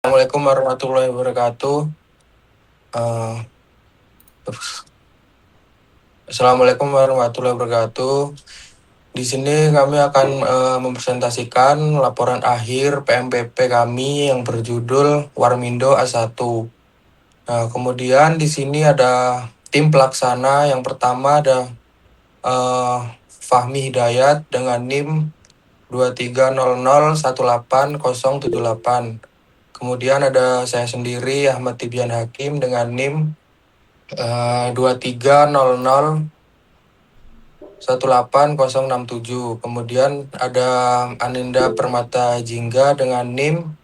Assalamualaikum warahmatullahi wabarakatuh. Eh, Assalamualaikum warahmatullahi wabarakatuh. Di sini kami akan mempresentasikan laporan akhir PMPP kami yang berjudul Warmindo A1. Nah, kemudian di sini ada tim pelaksana. Yang pertama ada eh, Fahmi Hidayat dengan NIM 230018078. Kemudian ada saya sendiri Ahmad Tibian Hakim dengan NIM 230018067. Kemudian ada Aninda Permata Jingga dengan NIM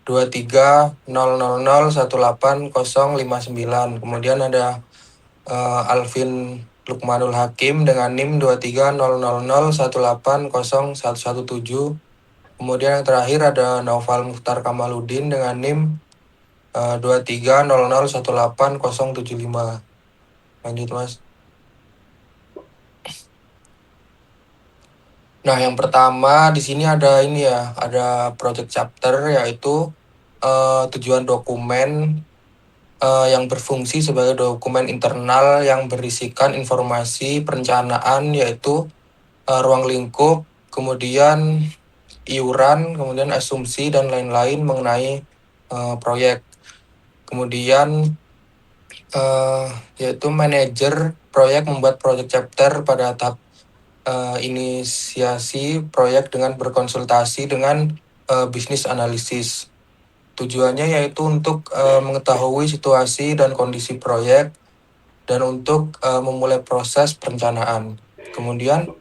23000180059. Kemudian ada Alvin Lukmanul Hakim dengan NIM 23000180117. Kemudian yang terakhir ada Naufal Mukhtar Kamaludin dengan NIM 230018075. Lanjut, Mas. Nah, yang pertama di sini ada ini ya, ada project chapter, yaitu tujuan dokumen yang berfungsi sebagai dokumen internal yang berisikan informasi perencanaan, yaitu ruang lingkup, kemudian iuran, kemudian asumsi dan lain-lain mengenai proyek. Kemudian yaitu manajer proyek membuat project chapter pada tahap inisiasi proyek dengan berkonsultasi dengan bisnis analisis. Tujuannya yaitu untuk mengetahui situasi dan kondisi proyek dan untuk memulai proses perencanaan. Kemudian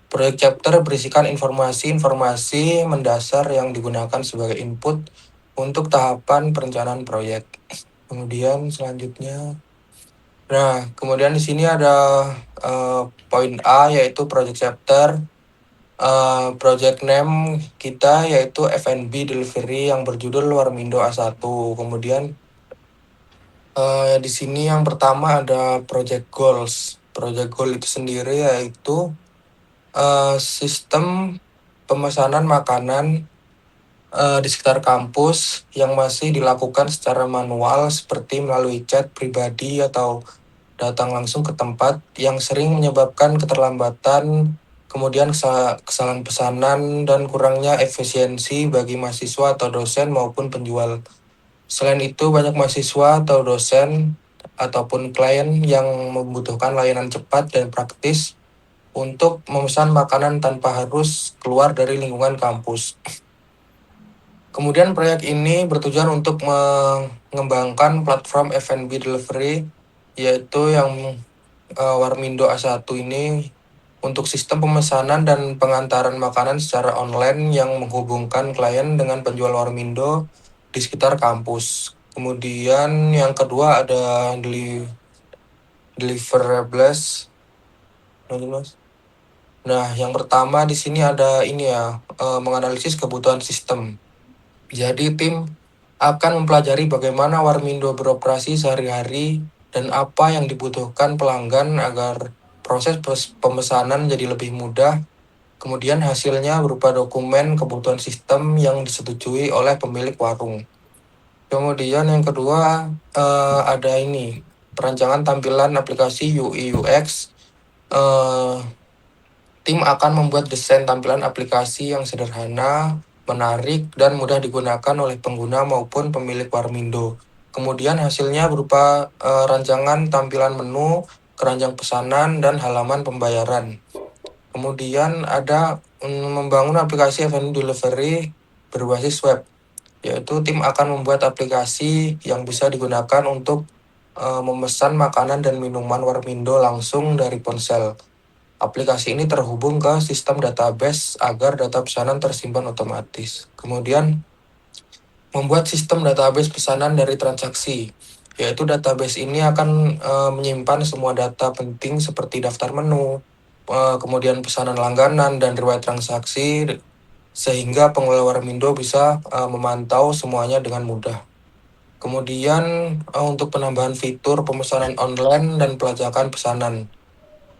proyek chapter berisikan informasi-informasi mendasar yang digunakan sebagai input untuk tahapan perencanaan proyek. Kemudian selanjutnya, kemudian di sini ada poin A, yaitu project chapter. Project name kita yaitu F&B Delivery yang berjudul Warmindo A1. Kemudian di sini yang pertama ada project goals. Project goal itu sendiri yaitu sistem pemesanan makanan di sekitar kampus yang masih dilakukan secara manual seperti melalui chat pribadi atau datang langsung ke tempat, yang sering menyebabkan keterlambatan, kemudian kesalahan pesanan, dan kurangnya efisiensi bagi mahasiswa atau dosen maupun penjual. Selain itu, banyak mahasiswa atau dosen ataupun klien yang membutuhkan layanan cepat dan praktis untuk memesan makanan tanpa harus keluar dari lingkungan kampus. Kemudian proyek ini bertujuan untuk mengembangkan platform F&B delivery, yaitu yang Warmindo A1 ini, untuk sistem pemesanan dan pengantaran makanan secara online yang menghubungkan klien dengan penjual Warmindo di sekitar kampus. Kemudian yang kedua ada deliverables. Nah, yang pertama di sini ada ini ya, menganalisis kebutuhan sistem. Jadi tim akan mempelajari bagaimana Warmindo beroperasi sehari-hari dan apa yang dibutuhkan pelanggan agar proses pemesanan jadi lebih mudah. Kemudian hasilnya berupa dokumen kebutuhan sistem yang disetujui oleh pemilik warung. Kemudian yang kedua ada ini, perancangan tampilan aplikasi UI UX. Tim akan membuat desain tampilan aplikasi yang sederhana, menarik, dan mudah digunakan oleh pengguna maupun pemilik Warmindo. Kemudian hasilnya berupa rancangan tampilan menu, keranjang pesanan, dan halaman pembayaran. Kemudian ada membangun aplikasi F&B Delivery berbasis web, yaitu tim akan membuat aplikasi yang bisa digunakan untuk memesan makanan dan minuman Warmindo langsung dari ponsel. Aplikasi ini terhubung ke sistem database agar data pesanan tersimpan otomatis. Kemudian membuat sistem database pesanan dari transaksi, yaitu database ini akan menyimpan semua data penting seperti daftar menu, kemudian pesanan langganan, dan riwayat transaksi, sehingga pengelola Warmindo bisa memantau semuanya dengan mudah. Kemudian untuk penambahan fitur pemesanan online dan pelacakan pesanan.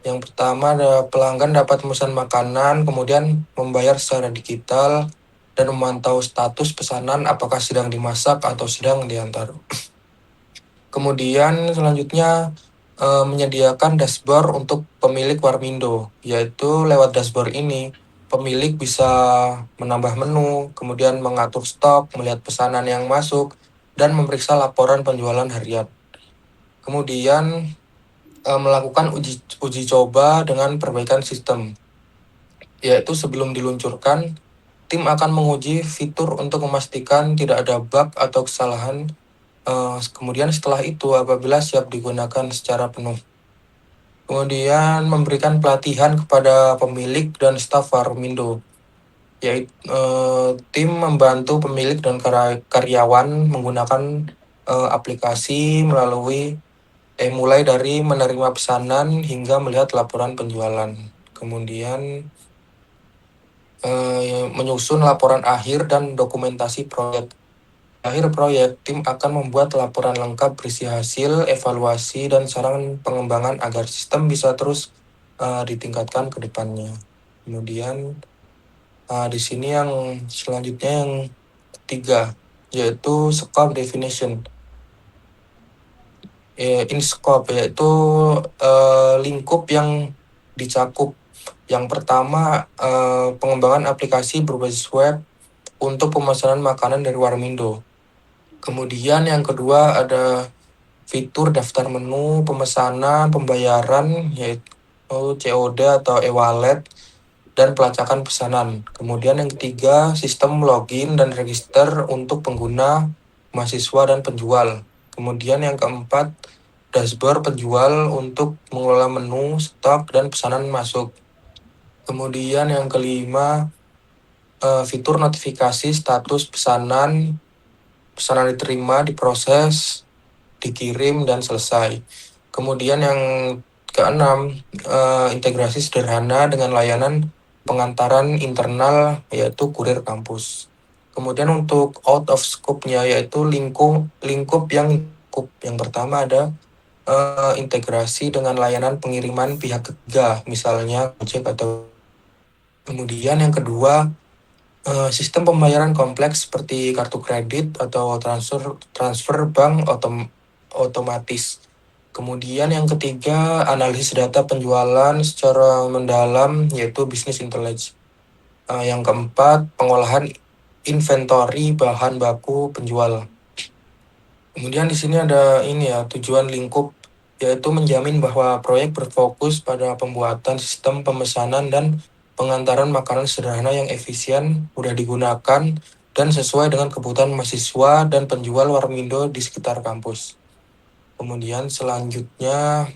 Yang pertama ada pelanggan dapat memesan makanan, kemudian membayar secara digital, dan memantau status pesanan apakah sedang dimasak atau sedang diantar. Kemudian selanjutnya menyediakan dashboard untuk pemilik Warmindo, yaitu lewat dashboard ini pemilik bisa menambah menu, kemudian mengatur stok, melihat pesanan yang masuk, dan memeriksa laporan penjualan harian. Kemudian melakukan uji coba dengan perbaikan sistem, yaitu sebelum diluncurkan, tim akan menguji fitur untuk memastikan tidak ada bug atau kesalahan. Kemudian setelah itu, apabila siap digunakan secara penuh. Kemudian memberikan pelatihan kepada pemilik dan staf Warmindo, yaitu tim membantu pemilik dan karyawan menggunakan aplikasi mulai dari menerima pesanan hingga melihat laporan penjualan. Kemudian menyusun laporan akhir dan dokumentasi proyek. Akhir proyek, tim akan membuat laporan lengkap berisi hasil, evaluasi, dan saran pengembangan agar sistem bisa terus ditingkatkan ke depannya. Kemudian di sini yang selanjutnya yang ketiga, yaitu scope definition. In scope, yaitu lingkup yang dicakup. Yang pertama, pengembangan aplikasi berbasis web untuk pemesanan makanan dari Warmindo. Kemudian yang kedua ada fitur daftar menu, pemesanan, pembayaran, yaitu COD atau e-wallet, dan pelacakan pesanan. Kemudian yang ketiga, sistem login dan register untuk pengguna, mahasiswa, dan penjual. Kemudian yang keempat, dashboard penjual untuk mengelola menu, stok, dan pesanan masuk. Kemudian yang kelima, fitur notifikasi status pesanan diterima, diproses, dikirim, dan selesai. Kemudian yang keenam, integrasi sederhana dengan layanan pengantaran internal, yaitu kurir kampus. Kemudian untuk out of scope-nya, yaitu lingkup yang pertama ada integrasi dengan layanan pengiriman pihak ketiga, misalnya Gojek atau. Kemudian yang kedua, sistem pembayaran kompleks seperti kartu kredit atau transfer bank otomatis. Kemudian yang ketiga, analisis data penjualan secara mendalam, yaitu business intelligence. Yang keempat, pengolahan inventory bahan baku penjual. Kemudian di sini ada tujuan lingkup, yaitu menjamin bahwa proyek berfokus pada pembuatan sistem pemesanan dan pengantaran makanan sederhana yang efisien, mudah digunakan, dan sesuai dengan kebutuhan mahasiswa dan penjual Warmindo di sekitar kampus. Kemudian selanjutnya,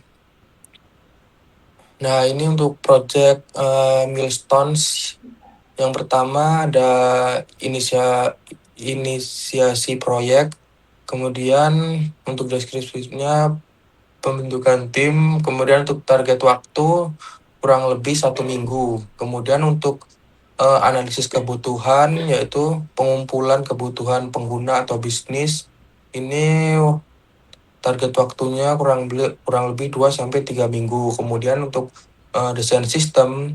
ini untuk project milestones. Yang pertama ada inisiasi proyek, kemudian untuk deskripsinya pembentukan tim, kemudian untuk target waktu kurang lebih 1 minggu. Kemudian untuk analisis kebutuhan, yaitu pengumpulan kebutuhan pengguna atau bisnis. Ini target waktunya kurang lebih 2-3 minggu. Kemudian untuk desain sistem,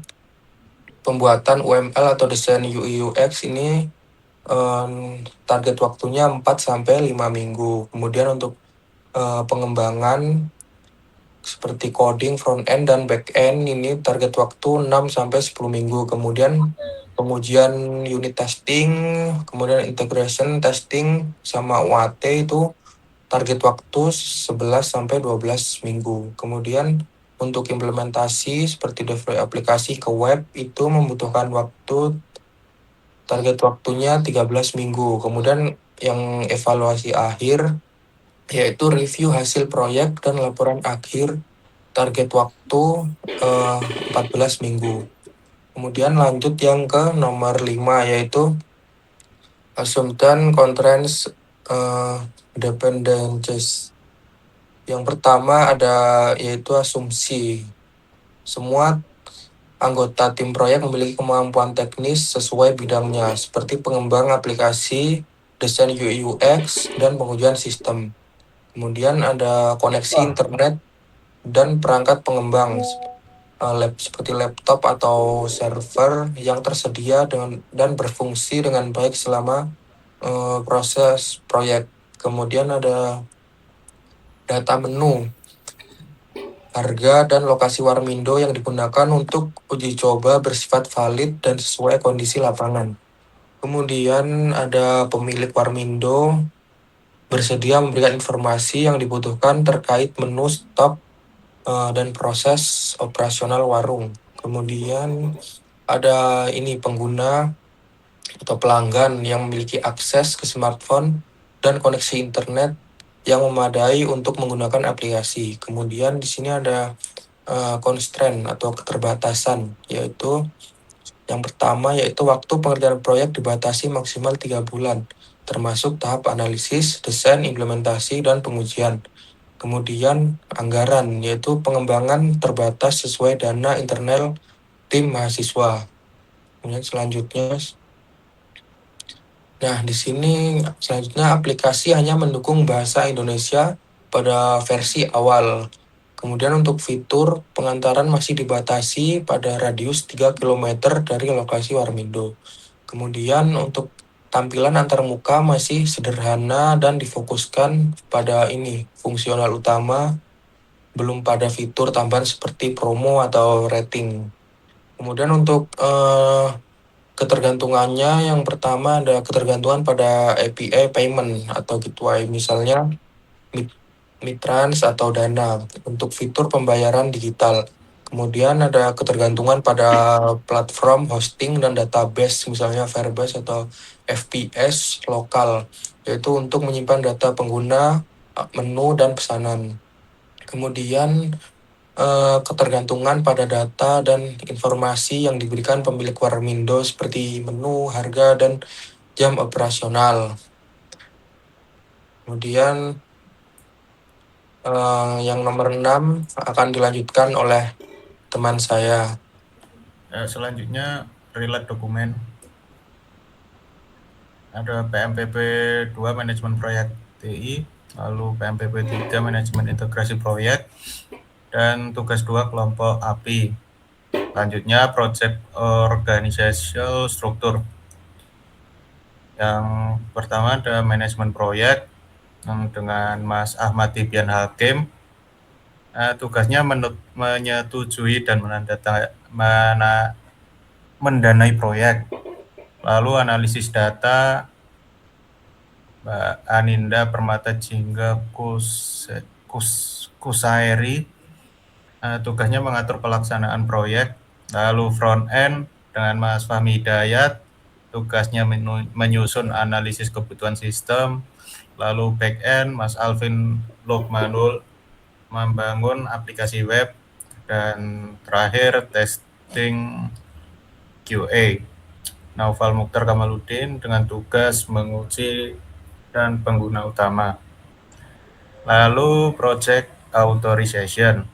pembuatan UML atau desain UI UX ini target waktunya 4-5 minggu. Kemudian untuk pengembangan seperti coding front end dan back end ini target waktu 6-10 minggu. Kemudian pengujian unit testing, kemudian integration testing sama UAT itu target waktu 11-12 minggu. Kemudian untuk implementasi seperti deploy aplikasi ke web itu membutuhkan target waktunya 13 minggu. Kemudian yang evaluasi akhir yaitu review hasil proyek dan laporan akhir, target waktu 14 minggu. Kemudian lanjut yang ke nomor 5, yaitu assumption constraints dependencies. Yang pertama yaitu asumsi. Semua anggota tim proyek memiliki kemampuan teknis sesuai bidangnya, seperti pengembang aplikasi, desain UI UX, dan pengujian sistem. Kemudian ada koneksi internet dan perangkat pengembang. seperti laptop atau server yang tersedia dan berfungsi dengan baik selama proses proyek. Kemudian ada data menu, harga, dan lokasi Warmindo yang digunakan untuk uji coba bersifat valid dan sesuai kondisi lapangan. Kemudian ada pemilik Warmindo bersedia memberikan informasi yang dibutuhkan terkait menu, stok, dan proses operasional warung. Kemudian ada ini pengguna atau pelanggan yang memiliki akses ke smartphone dan koneksi internet yang memadai untuk menggunakan aplikasi. Kemudian di sini ada constraint atau keterbatasan, yaitu yang pertama yaitu waktu pengerjaan proyek dibatasi maksimal 3 bulan, termasuk tahap analisis, desain, implementasi, dan pengujian. Kemudian anggaran, yaitu pengembangan terbatas sesuai dana internal tim mahasiswa. Kemudian selanjutnya, di sini selanjutnya aplikasi hanya mendukung bahasa Indonesia pada versi awal. Kemudian untuk fitur pengantaran masih dibatasi pada radius 3 km dari lokasi Warmindo. Kemudian untuk tampilan antarmuka masih sederhana dan difokuskan pada fungsional utama, belum pada fitur tambahan seperti promo atau rating. Kemudian untuk ketergantungannya, yang pertama ada ketergantungan pada API payment atau gateway, misalnya Mitrans atau Dana untuk fitur pembayaran digital. Kemudian ada ketergantungan pada platform hosting dan database, misalnya Firebase atau FPS lokal, yaitu untuk menyimpan data pengguna, menu, dan pesanan. Kemudian ketergantungan pada data dan informasi yang diberikan pemilik Warmindo seperti menu, harga, dan jam operasional. Kemudian yang nomor 6 akan dilanjutkan oleh teman saya. Selanjutnya relate dokumen. Ada PMPP 2 manajemen proyek TI, lalu PMPP 3 manajemen integrasi proyek, dan tugas 2 kelompok API. Selanjutnya project organizational struktur. Yang pertama ada manajemen proyek dengan Mas Ahmad Tibian Hakim. Tugasnya menyetujui dan mendanai proyek. Lalu analisis data Mbak Aninda Permata Jingga Kusairi, tugasnya mengatur pelaksanaan proyek. Lalu front end dengan Mas Fahmi Hidayat, tugasnya menyusun analisis kebutuhan sistem. Lalu back end Mas Alvin Lokmanul membangun aplikasi web, dan terakhir testing QA Naufal Mukhtar Kamaludin dengan tugas menguji dan pengguna utama. Lalu project authorization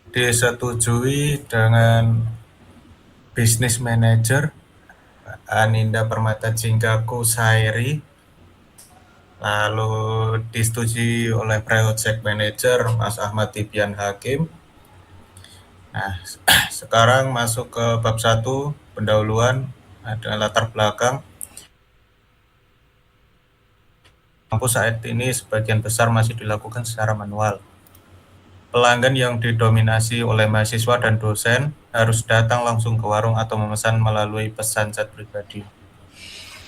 disetujui dengan business manager Aninda Permata Jingga Kusairi, lalu disetujui oleh project manager Mas Ahmad Tibian Hakim. Nah, sekarang masuk ke bab 1, pendahuluan, ada latar belakang. Kampus saat ini sebagian besar masih dilakukan secara manual. Pelanggan yang didominasi oleh mahasiswa dan dosen harus datang langsung ke warung atau memesan melalui pesan chat pribadi.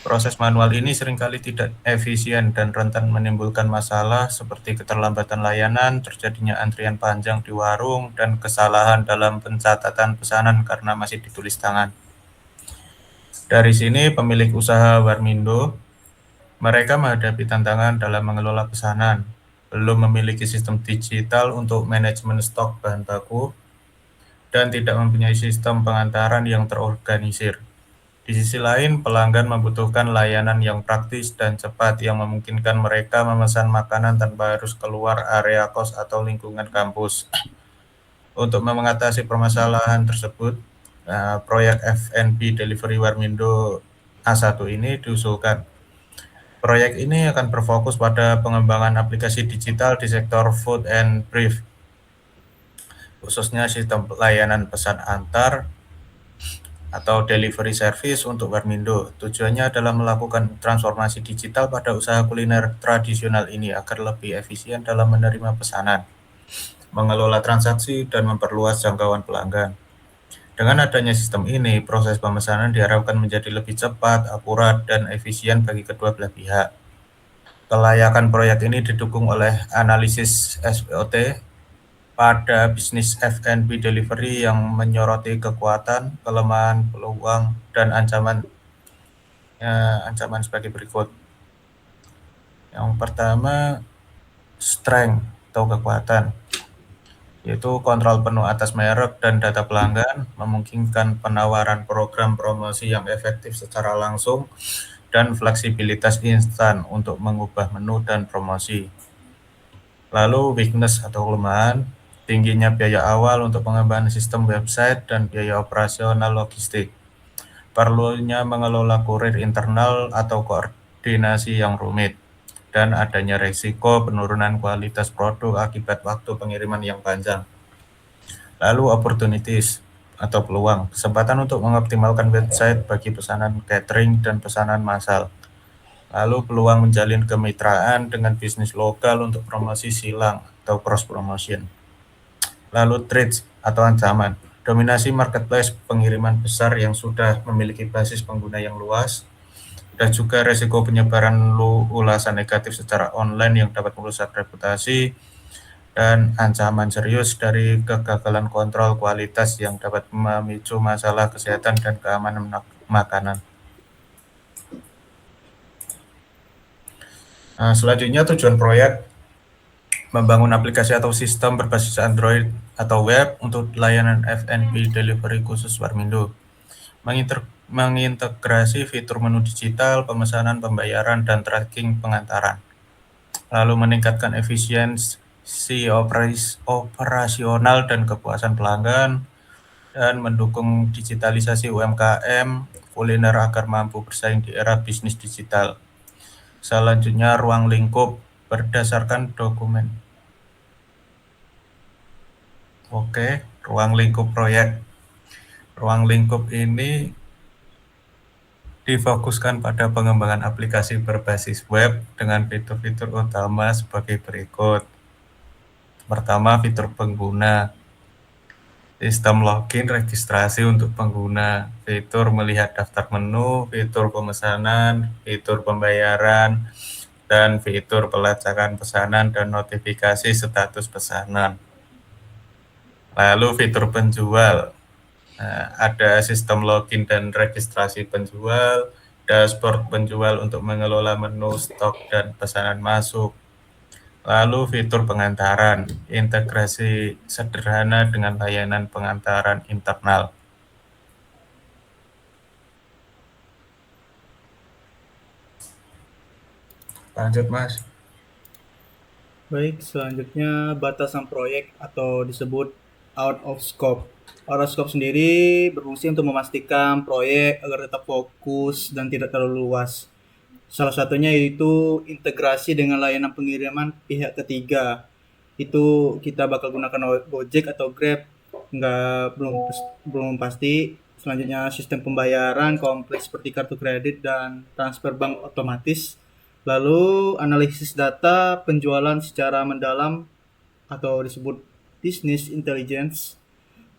Proses manual ini seringkali tidak efisien dan rentan menimbulkan masalah seperti keterlambatan layanan, terjadinya antrian panjang di warung, dan kesalahan dalam pencatatan pesanan karena masih ditulis tangan. Dari sini pemilik usaha Warmindo, mereka menghadapi tantangan dalam mengelola pesanan, belum memiliki sistem digital untuk manajemen stok bahan baku, dan tidak mempunyai sistem pengantaran yang terorganisir. Di sisi lain, pelanggan membutuhkan layanan yang praktis dan cepat yang memungkinkan mereka memesan makanan tanpa harus keluar area kos atau lingkungan kampus. Untuk mengatasi permasalahan tersebut, proyek F&B Delivery Warmindo A1 ini diusulkan. Proyek ini akan berfokus pada pengembangan aplikasi digital di sektor food and beverage, khususnya sistem layanan pesan antar atau delivery service untuk Warmindo. Tujuannya adalah melakukan transformasi digital pada usaha kuliner tradisional ini agar lebih efisien dalam menerima pesanan, mengelola transaksi, dan memperluas jangkauan pelanggan. Dengan adanya sistem ini, proses pemesanan diharapkan menjadi lebih cepat, akurat, dan efisien bagi kedua belah pihak. Kelayakan proyek ini didukung oleh analisis SWOT pada bisnis F&B delivery yang menyoroti kekuatan, kelemahan, peluang, dan ancaman sebagai berikut. Yang pertama, strength atau kekuatan, yaitu kontrol penuh atas merek dan data pelanggan, memungkinkan penawaran program promosi yang efektif secara langsung, dan fleksibilitas instan untuk mengubah menu dan promosi. Lalu weakness atau kelemahan, tingginya biaya awal untuk pengembangan sistem website dan biaya operasional logistik. Perlunya mengelola kurir internal atau koordinasi yang rumit, dan adanya risiko penurunan kualitas produk akibat waktu pengiriman yang panjang. Lalu opportunities atau peluang, kesempatan untuk mengoptimalkan website bagi pesanan catering dan pesanan massal. Lalu peluang menjalin kemitraan dengan bisnis lokal untuk promosi silang atau cross promotion. Lalu threats atau ancaman, dominasi marketplace pengiriman besar yang sudah memiliki basis pengguna yang luas, dan juga resiko penyebaran ulasan negatif secara online yang dapat merusak reputasi, dan ancaman serius dari kegagalan kontrol kualitas yang dapat memicu masalah kesehatan dan keamanan makanan. Selanjutnya tujuan proyek membangun aplikasi atau sistem berbasis Android atau web untuk layanan F&B delivery khusus Warmindo. Mengintegrasi fitur menu digital, pemesanan, pembayaran, dan tracking pengantaran. Lalu meningkatkan efisiensi operasional dan kepuasan pelanggan, dan mendukung digitalisasi UMKM kuliner agar mampu bersaing di era bisnis digital. Selanjutnya ruang lingkup berdasarkan dokumen. Oke, ruang lingkup proyek. Ruang lingkup ini difokuskan pada pengembangan aplikasi berbasis web dengan fitur-fitur utama sebagai berikut. Pertama, fitur pengguna. Sistem login registrasi untuk pengguna, fitur melihat daftar menu, fitur pemesanan, fitur pembayaran, dan fitur pelacakan pesanan dan notifikasi status pesanan. Lalu fitur penjual, ada sistem login dan registrasi penjual, dashboard penjual untuk mengelola menu, stok, dan pesanan masuk. Lalu fitur pengantaran, integrasi sederhana dengan layanan pengantaran internal. Lanjut, Mas. Baik, selanjutnya batasan proyek atau disebut out of scope. Out of scope sendiri berfungsi untuk memastikan proyek agar tetap fokus dan tidak terlalu luas. Salah satunya yaitu integrasi dengan layanan pengiriman pihak ketiga. Itu kita bakal gunakan Gojek atau Grab. Belum pasti. Selanjutnya sistem pembayaran kompleks seperti kartu kredit dan transfer bank otomatis. Lalu analisis data penjualan secara mendalam atau disebut business intelligence,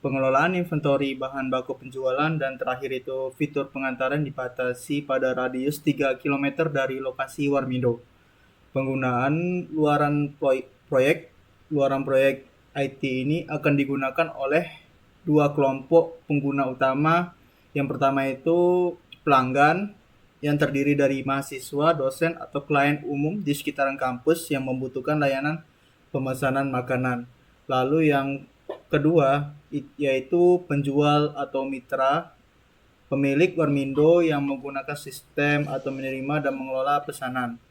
pengelolaan inventory bahan baku penjualan, dan terakhir itu fitur pengantaran dibatasi pada radius 3 km dari lokasi Warmindo. Penggunaan luaran proyek IT ini akan digunakan oleh dua kelompok pengguna utama. Yang pertama itu pelanggan yang terdiri dari mahasiswa, dosen, atau klien umum di sekitaran kampus yang membutuhkan layanan pemesanan makanan. Lalu yang kedua yaitu penjual atau mitra, pemilik Warmindo yang menggunakan sistem atau menerima dan mengelola pesanan.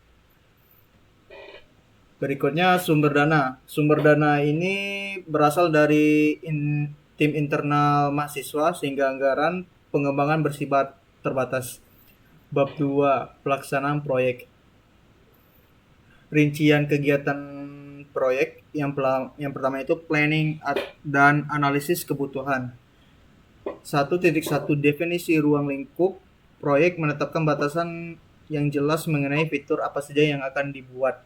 Berikutnya sumber dana. Sumber dana ini berasal dari tim internal mahasiswa sehingga anggaran pengembangan bersifat terbatas. Bab 2, pelaksanaan proyek. Rincian kegiatan proyek. Yang pertama itu planning dan analisis kebutuhan. 1.1 Definisi ruang lingkup proyek menetapkan batasan yang jelas mengenai fitur apa saja yang akan dibuat.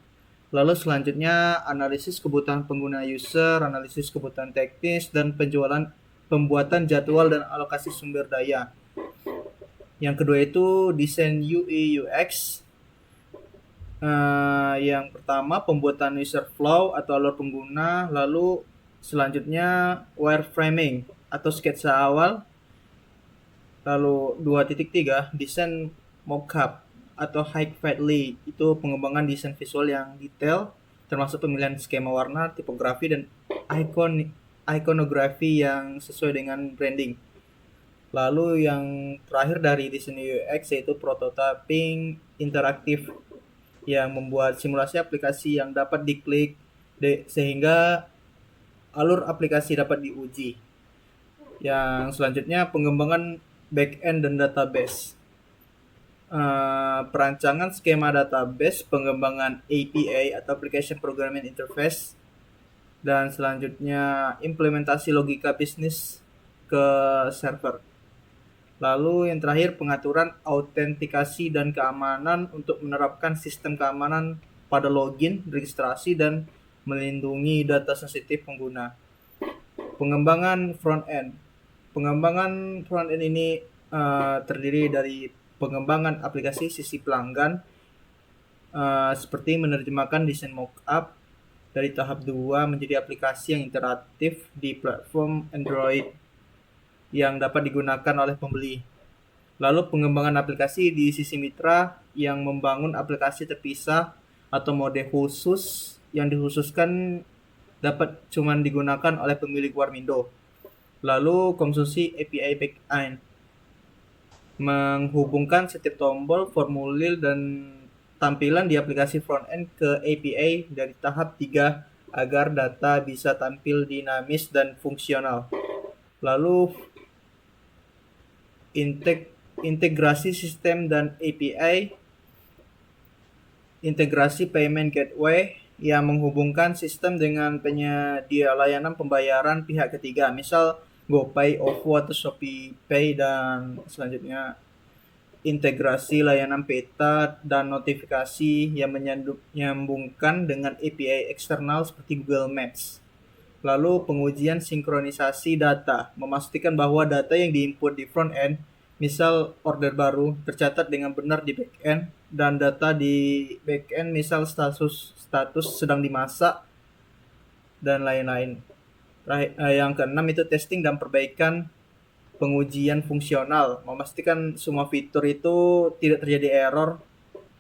Lalu selanjutnya analisis kebutuhan pengguna user, analisis kebutuhan teknis, dan pembuatan jadwal dan alokasi sumber daya. Yang kedua itu desain UI UX. Yang pertama pembuatan user flow atau alur pengguna, lalu selanjutnya wireframing atau sketsa awal. Lalu 2.3 desain mockup atau high-fidelity, itu pengembangan desain visual yang detail termasuk pemilihan skema warna, tipografi, dan ikonografi yang sesuai dengan branding. Lalu yang terakhir dari desain UX yaitu prototyping interaktif yang membuat simulasi aplikasi yang dapat diklik sehingga alur aplikasi dapat diuji. Yang selanjutnya pengembangan back-end dan database. Perancangan skema database, pengembangan API atau Application Programming Interface, dan selanjutnya implementasi logika bisnis ke server. Lalu yang terakhir pengaturan autentikasi dan keamanan untuk menerapkan sistem keamanan pada login, registrasi, dan melindungi data sensitif pengguna. Pengembangan front-end. Pengembangan front-end ini terdiri dari pengembangan aplikasi sisi pelanggan, seperti menerjemahkan desain mockup dari tahap 2 menjadi aplikasi yang interaktif di platform Android yang dapat digunakan oleh pembeli. Lalu pengembangan aplikasi di sisi mitra yang membangun aplikasi terpisah atau mode khusus yang dikhususkan dapat cuma digunakan oleh pemilik Warmindo. Lalu konsumsi API backend menghubungkan setiap tombol, formulir, dan tampilan di aplikasi front-end ke API dari tahap 3 agar data bisa tampil dinamis dan fungsional. Lalu integrasi sistem dan API, integrasi payment gateway yang menghubungkan sistem dengan penyedia layanan pembayaran pihak ketiga, misal GoPay, OVO, atau ShopeePay, dan selanjutnya integrasi layanan peta dan notifikasi yang menyambungkan dengan API eksternal seperti Google Maps. Lalu pengujian sinkronisasi data, memastikan bahwa data yang diinput di front end, misal order baru, tercatat dengan benar di back end, dan data di back end misal status sedang dimasak, dan lain-lain. Yang keenam itu testing dan perbaikan pengujian fungsional, memastikan semua fitur itu tidak terjadi error.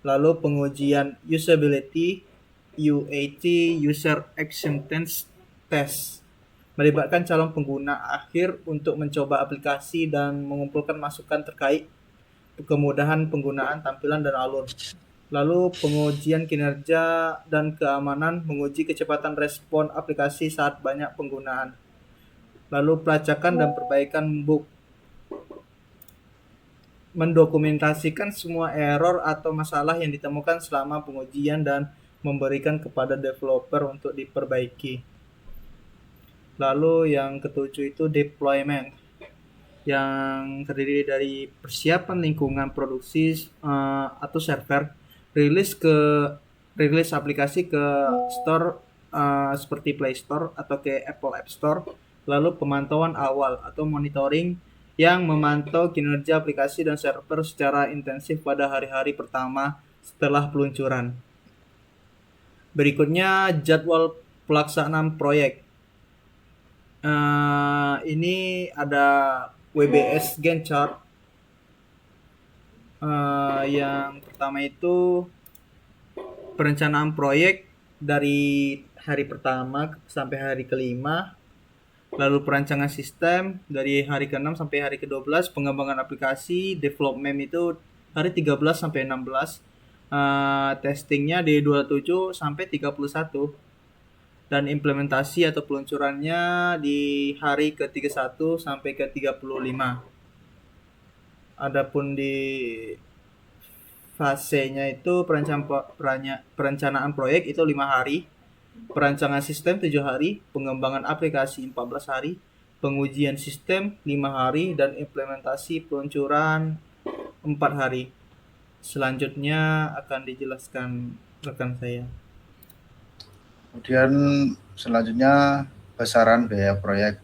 Lalu pengujian usability, UAT, user acceptance test, melibatkan calon pengguna akhir untuk mencoba aplikasi dan mengumpulkan masukan terkait kemudahan penggunaan, tampilan, dan alur. Lalu pengujian kinerja dan keamanan, menguji kecepatan respon aplikasi saat banyak penggunaan. Lalu pelacakan dan perbaikan bug, mendokumentasikan semua error atau masalah yang ditemukan selama pengujian dan memberikan kepada developer untuk diperbaiki. Lalu yang ketujuh itu deployment, yang terdiri dari persiapan lingkungan produksi atau server, rilis aplikasi ke store seperti Play Store atau ke Apple App Store. Lalu pemantauan awal atau monitoring yang memantau kinerja aplikasi dan server secara intensif pada hari-hari pertama setelah peluncuran. Berikutnya jadwal pelaksanaan proyek. Ini ada WBS Gantt chart. Yang pertama itu perencanaan proyek dari hari pertama sampai hari kelima. Lalu perancangan sistem dari hari ke-6 sampai hari ke-12. Pengembangan aplikasi, development itu hari 13 sampai 16. Testingnya di 27 sampai 31. Dan implementasi atau peluncurannya di hari ke-31 sampai ke-35. Adapun di fasenya itu perencanaan proyek itu 5 hari. perancangan sistem 7 hari, pengembangan aplikasi 14 hari, pengujian sistem 5 hari, dan implementasi peluncuran 4 hari. Selanjutnya akan dijelaskan rekan saya. Kemudian selanjutnya besaran biaya proyek.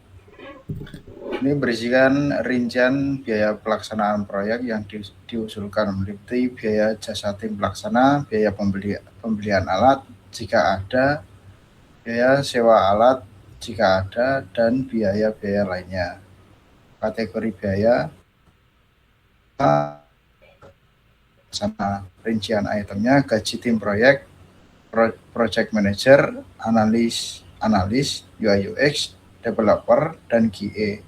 Ini berisikan rincian biaya pelaksanaan proyek yang diusulkan, meliputi biaya jasa tim pelaksana, biaya pembelian alat jika ada, biaya sewa alat jika ada, dan biaya-biaya lainnya. Kategori biaya sama rincian itemnya: gaji tim proyek, project manager, analis, UI UX, developer, dan QA.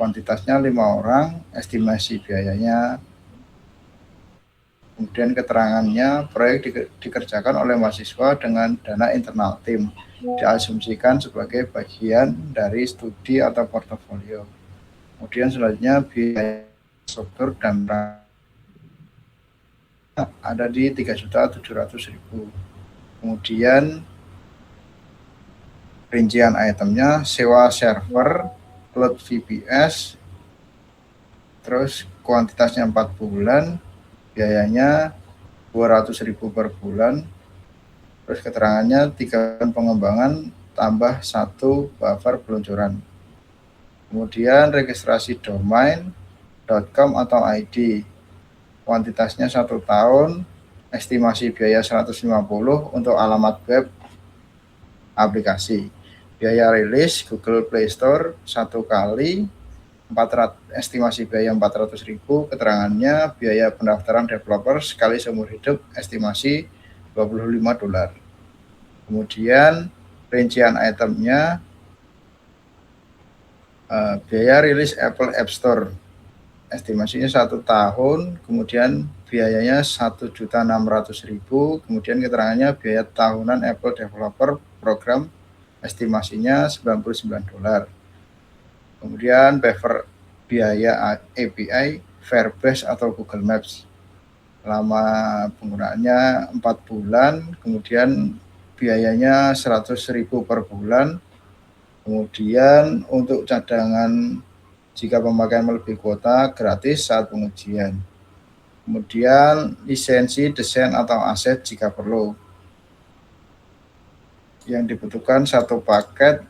Kuantitasnya 5 orang, estimasi biayanya. Kemudian keterangannya, proyek dikerjakan oleh mahasiswa dengan dana internal tim, diasumsikan sebagai bagian dari studi atau portofolio. Kemudian selanjutnya biaya struktur dan ada di 3.700.000. Kemudian rincian itemnya: sewa server, cloud VPS, terus kuantitasnya 4 bulan, biayanya 200.000 per bulan, terus keterangannya 3 pengembangan tambah 1 buffer peluncuran. Kemudian registrasi domain .com atau ID, kuantitasnya 1 tahun, estimasi biaya 150 untuk alamat web aplikasi. Biaya rilis Google Play Store 1 kali, estimasi biaya 400.000, keterangannya biaya pendaftaran developer sekali seumur hidup, estimasi $25. Kemudian rincian itemnya, biaya rilis Apple App Store, estimasinya 1 tahun, kemudian biayanya 1.600.000, kemudian keterangannya biaya tahunan Apple Developer Program, estimasinya $99. Kemudian biaya API Firebase atau Google Maps, lama penggunaannya 4 bulan, kemudian biayanya 100.000 per bulan. Kemudian untuk cadangan jika pemakaian melebihi kuota gratis saat pengujian. Kemudian lisensi desain atau aset jika perlu. Yang dibutuhkan 1 paket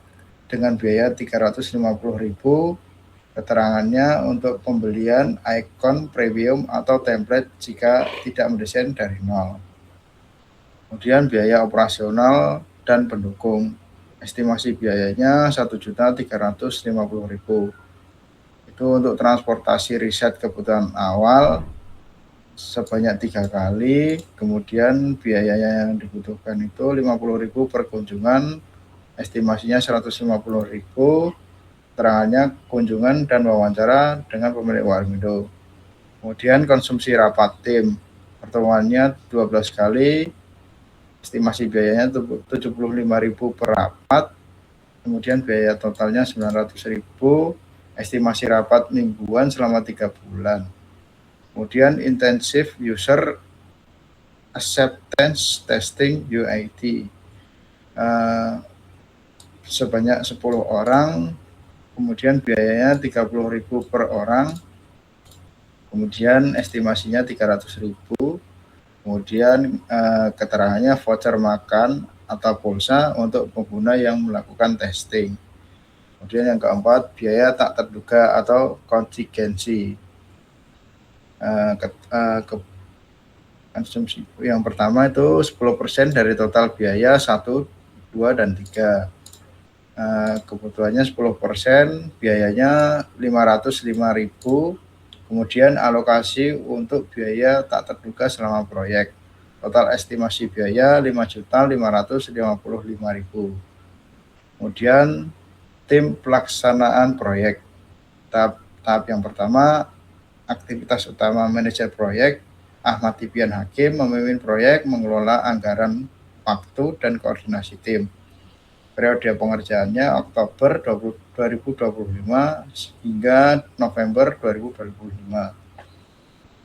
dengan biaya 350.000. Keterangannya untuk pembelian icon premium atau template jika tidak mendesain dari nol. Kemudian biaya operasional dan pendukung, estimasi biayanya 1.350.000. Itu untuk transportasi riset kebutuhan awal sebanyak 3 kali. Kemudian biayanya yang dibutuhkan itu 50.000 per kunjungan, estimasinya 150.000. Keterangannya kunjungan dan wawancara dengan pemilik Warmindo. Kemudian konsumsi rapat tim, pertemuannya 12 kali, estimasi biayanya 75.000 per rapat. Kemudian biaya totalnya 900.000, estimasi rapat mingguan selama 3 bulan. Kemudian intensif user acceptance testing UAT, sebanyak 10 orang, kemudian biayanya 30.000 per orang, kemudian estimasinya 300.000. Kemudian keterangannya voucher makan atau pulsa untuk pengguna yang melakukan testing. Kemudian yang keempat, biaya tak terduga atau kontingensi. Konsumsi yang pertama itu 10% dari total biaya 1, 2, dan 3. Kebutuhannya 10%, biayanya 505.000. Kemudian alokasi untuk biaya tak terduga selama proyek. Total estimasi biaya 5.555.000. Kemudian tim pelaksanaan proyek. Tahap yang pertama, aktivitas utama manajer proyek Ahmad Tibian Hakim memimpin proyek, mengelola anggaran, waktu, dan koordinasi tim. Periode pengerjaannya Oktober 2025 hingga November 2025.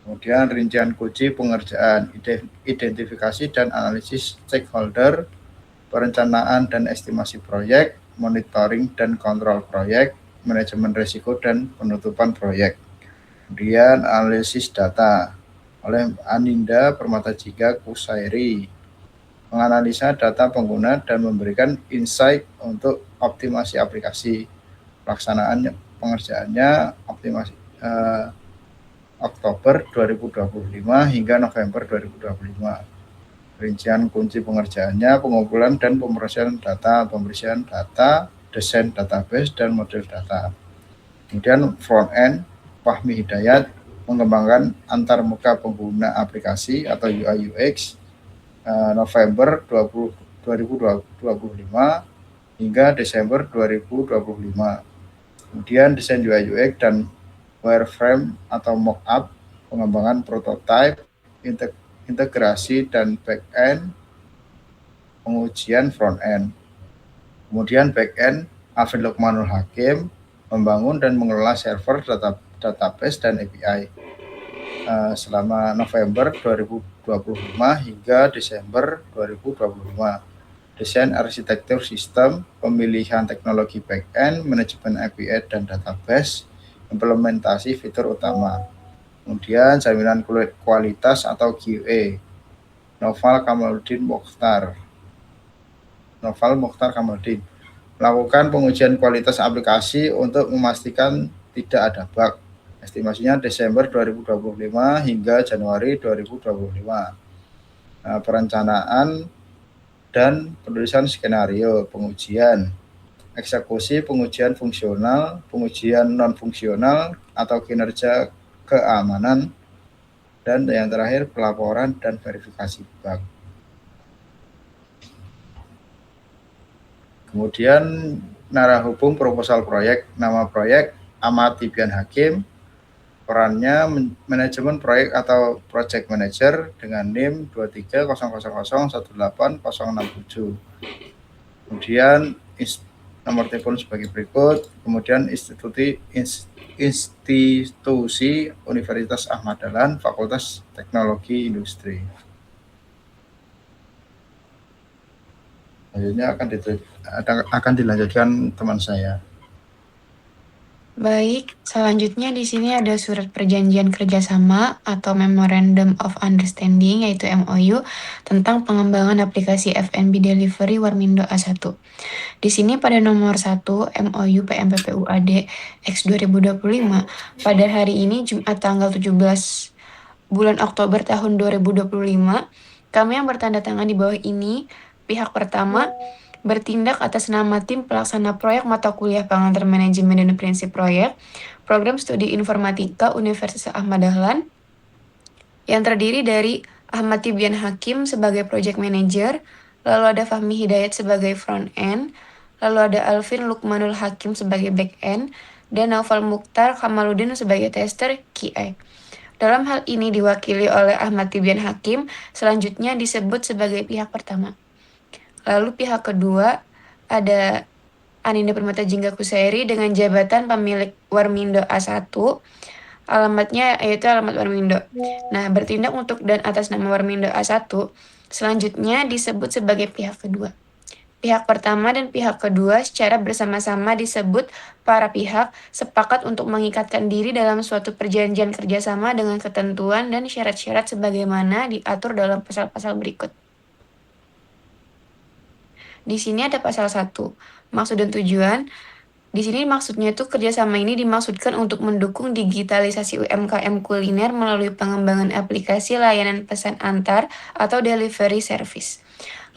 Kemudian rincian kunci pengerjaan, identifikasi dan analisis stakeholder, perencanaan dan estimasi proyek, monitoring dan kontrol proyek, manajemen risiko dan penutupan proyek. Kemudian analisis data oleh Aninda Permatajika Kusairi, menganalisa data pengguna dan memberikan insight untuk optimasi aplikasi. Pelaksanaan pengerjaannya optimasi Oktober 2025 hingga November 2025. Rincian kunci pengerjaannya pengumpulan dan pemrosesan data, pembersihan data, desain database dan model data. Kemudian front end Fahmi Hidayat mengembangkan antarmuka pengguna aplikasi atau UI UX November 2025 hingga Desember 2025. Kemudian desain UI UX dan wireframe atau mockup, pengembangan prototype, integrasi dan back-end, pengujian front-end. Kemudian back-end, Afin Lukmanul Hakim, membangun dan mengelola server database dan API selama November 2025 hingga Desember 2025. Desain arsitektur sistem, pemilihan teknologi back-end, manajemen API dan database, implementasi fitur utama. Kemudian jaminan kualitas atau QA. Noval Mokhtar Kamaluddin melakukan pengujian kualitas aplikasi untuk memastikan tidak ada bug. Estimasinya Desember 2025 hingga Januari 2025. Perencanaan dan penulisan skenario pengujian, eksekusi pengujian fungsional, pengujian non-fungsional atau kinerja keamanan, dan yang terakhir pelaporan dan verifikasi bug. Kemudian narahubung proposal proyek, nama proyek Ahmad Tibian Hakim, perannya manajemen proyek atau project manager dengan NIM 23000180067. Kemudian nomor telepon sebagai berikut. Kemudian institusi Universitas Ahmad Dahlan, Fakultas Teknologi Industri. Selanjutnya akan dilanjutkan teman saya. Baik, selanjutnya di sini ada surat perjanjian kerjasama atau Memorandum of Understanding yaitu MOU tentang pengembangan aplikasi FNB Delivery Warmindo A1. Di sini pada nomor 1 MOU PMPPUAD X 2025 pada hari ini Jumat tanggal 17 bulan Oktober tahun 2025, kami yang bertanda tangan di bawah ini, pihak pertama bertindak atas nama tim pelaksana proyek mata kuliah pengantar manajemen dan prinsip proyek, program studi informatika Universitas Ahmad Dahlan, yang terdiri dari Ahmad Tibian Hakim sebagai project manager, lalu ada Fahmi Hidayat sebagai front end, lalu ada Alvin Lukmanul Hakim sebagai back end, dan Naufal Mokhtar Kamaluddin sebagai tester QA. Dalam hal ini diwakili oleh Ahmad Tibian Hakim, selanjutnya disebut sebagai pihak pertama. Lalu pihak kedua ada Aninda Permatajika Kusairi dengan jabatan pemilik Warmindo A1, alamatnya yaitu alamat Warmindo. Nah, bertindak untuk dan atas nama Warmindo A1, selanjutnya disebut sebagai pihak kedua. Pihak pertama dan pihak kedua secara bersama-sama disebut para pihak sepakat untuk mengikatkan diri dalam suatu perjanjian kerjasama dengan ketentuan dan syarat-syarat sebagaimana diatur dalam pasal-pasal berikut. Di sini ada pasal 1, maksud dan tujuan. Di sini maksudnya itu kerjasama ini dimaksudkan untuk mendukung digitalisasi UMKM kuliner melalui pengembangan aplikasi layanan pesan antar atau delivery service.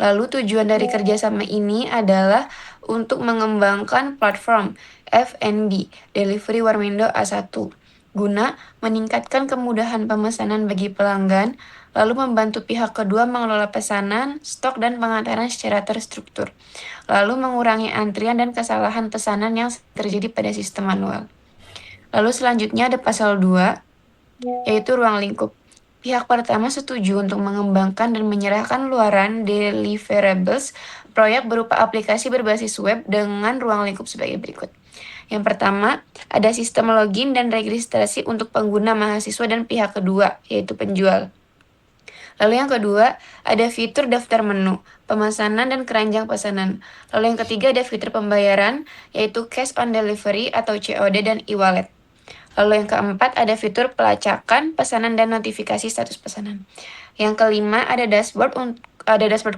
Lalu tujuan dari kerjasama ini adalah untuk mengembangkan platform FNB Delivery Warmindo A1 guna meningkatkan kemudahan pemesanan bagi pelanggan, lalu membantu pihak kedua mengelola pesanan, stok, dan pengantaran secara terstruktur, lalu mengurangi antrian dan kesalahan pesanan yang terjadi pada sistem manual. Lalu selanjutnya ada pasal 2, yaitu ruang lingkup. Pihak pertama setuju untuk mengembangkan dan menyerahkan luaran deliverables proyek berupa aplikasi berbasis web dengan ruang lingkup sebagai berikut. Yang pertama, ada sistem login dan registrasi untuk pengguna mahasiswa dan pihak kedua, yaitu penjual. Lalu yang kedua, ada fitur daftar menu, pemesanan dan keranjang pesanan. Lalu yang ketiga ada fitur pembayaran, yaitu cash on delivery atau COD dan e-wallet. Lalu yang keempat ada fitur pelacakan, pesanan dan notifikasi status pesanan. Yang kelima ada dashboard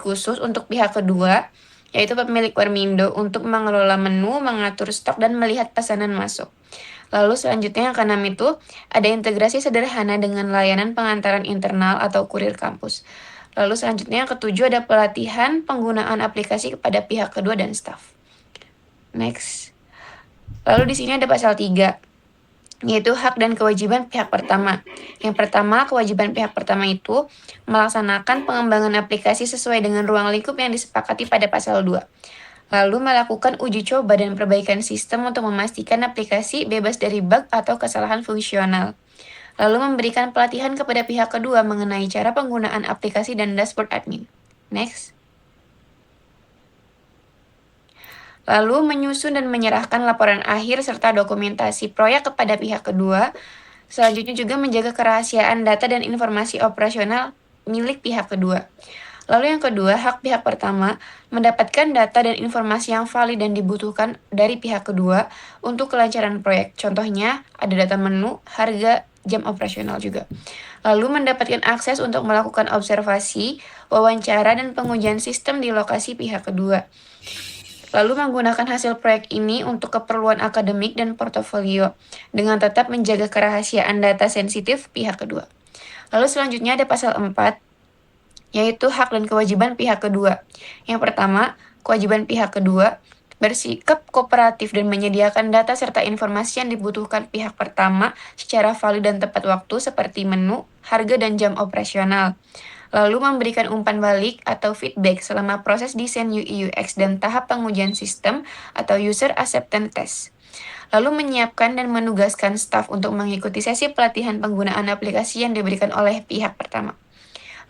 khusus untuk pihak kedua, yaitu pemilik Warmindo untuk mengelola menu, mengatur stok dan melihat pesanan masuk. Lalu selanjutnya yang keenam itu ada integrasi sederhana dengan layanan pengantaran internal atau kurir kampus. Lalu selanjutnya yang ketujuh ada pelatihan penggunaan aplikasi kepada pihak kedua dan staf. Next. Lalu di sini ada pasal 3, yaitu hak dan kewajiban pihak pertama. Yang pertama, kewajiban pihak pertama itu melaksanakan pengembangan aplikasi sesuai dengan ruang lingkup yang disepakati pada pasal 2. Lalu melakukan uji coba dan perbaikan sistem untuk memastikan aplikasi bebas dari bug atau kesalahan fungsional. Lalu memberikan pelatihan kepada pihak kedua mengenai cara penggunaan aplikasi dan dashboard admin. Next. Lalu menyusun dan menyerahkan laporan akhir serta dokumentasi proyek kepada pihak kedua. Selanjutnya juga menjaga kerahasiaan data dan informasi operasional milik pihak kedua. Lalu yang kedua, hak pihak pertama mendapatkan data dan informasi yang valid dan dibutuhkan dari pihak kedua untuk kelancaran proyek. Contohnya, ada data menu, harga, jam operasional juga. Lalu mendapatkan akses untuk melakukan observasi, wawancara, dan pengujian sistem di lokasi pihak kedua. Lalu menggunakan hasil proyek ini untuk keperluan akademik dan portofolio, dengan tetap menjaga kerahasiaan data sensitif pihak kedua. Lalu selanjutnya ada pasal 4, yaitu hak dan kewajiban pihak kedua. Yang pertama, kewajiban pihak kedua bersikap kooperatif dan menyediakan data serta informasi yang dibutuhkan pihak pertama secara valid dan tepat waktu seperti menu, harga, dan jam operasional. Lalu memberikan umpan balik atau feedback selama proses desain UI UX dan tahap pengujian sistem atau user acceptance test. Lalu menyiapkan dan menugaskan staf untuk mengikuti sesi pelatihan penggunaan aplikasi yang diberikan oleh pihak pertama.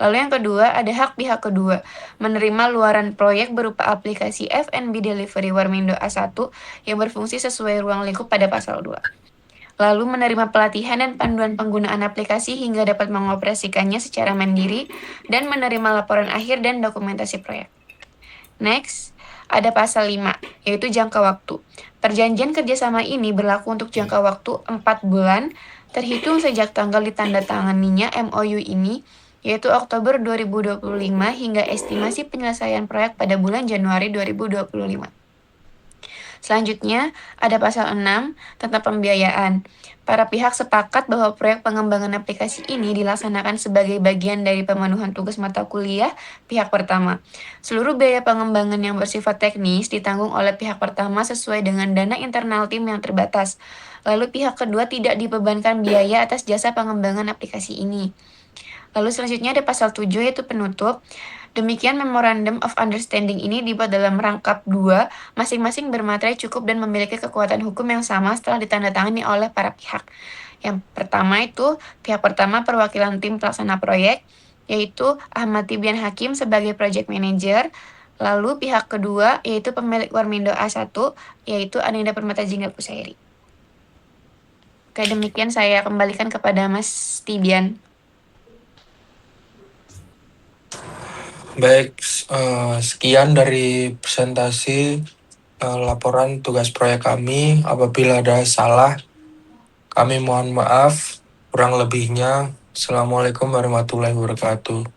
Lalu yang kedua, ada hak pihak kedua, menerima luaran proyek berupa aplikasi F&B Delivery Warmindo A1 yang berfungsi sesuai ruang lingkup pada pasal 2. Lalu menerima pelatihan dan panduan penggunaan aplikasi hingga dapat mengoperasikannya secara mandiri dan menerima laporan akhir dan dokumentasi proyek. Next, ada pasal 5, yaitu jangka waktu. Perjanjian kerjasama ini berlaku untuk jangka waktu 4 bulan, terhitung sejak tanggal ditandatanganinya MOU ini, yaitu Oktober 2025 hingga estimasi penyelesaian proyek pada bulan Januari 2025. Selanjutnya, ada pasal 6 tentang pembiayaan. Para pihak sepakat bahwa proyek pengembangan aplikasi ini dilaksanakan sebagai bagian dari pemenuhan tugas mata kuliah pihak pertama. Seluruh biaya pengembangan yang bersifat teknis ditanggung oleh pihak pertama sesuai dengan dana internal tim yang terbatas. Lalu pihak kedua tidak dibebankan biaya atas jasa pengembangan aplikasi ini. Lalu selanjutnya ada pasal 7 yaitu penutup. Demikian Memorandum of Understanding ini dibuat dalam rangkap 2, masing-masing bermaterai cukup dan memiliki kekuatan hukum yang sama setelah ditandatangani oleh para pihak. Yang pertama itu pihak pertama perwakilan tim pelaksana proyek, yaitu Ahmad Tibian Hakim sebagai project manager. Lalu pihak kedua yaitu pemilik Warmindo A1, yaitu Ananda Permata Jingga Kusairi. Oke, demikian saya kembalikan kepada Mas Tibian. Baik, sekian dari presentasi laporan tugas proyek kami. Apabila ada salah, kami mohon maaf. Kurang lebihnya, Assalamualaikum warahmatullahi wabarakatuh.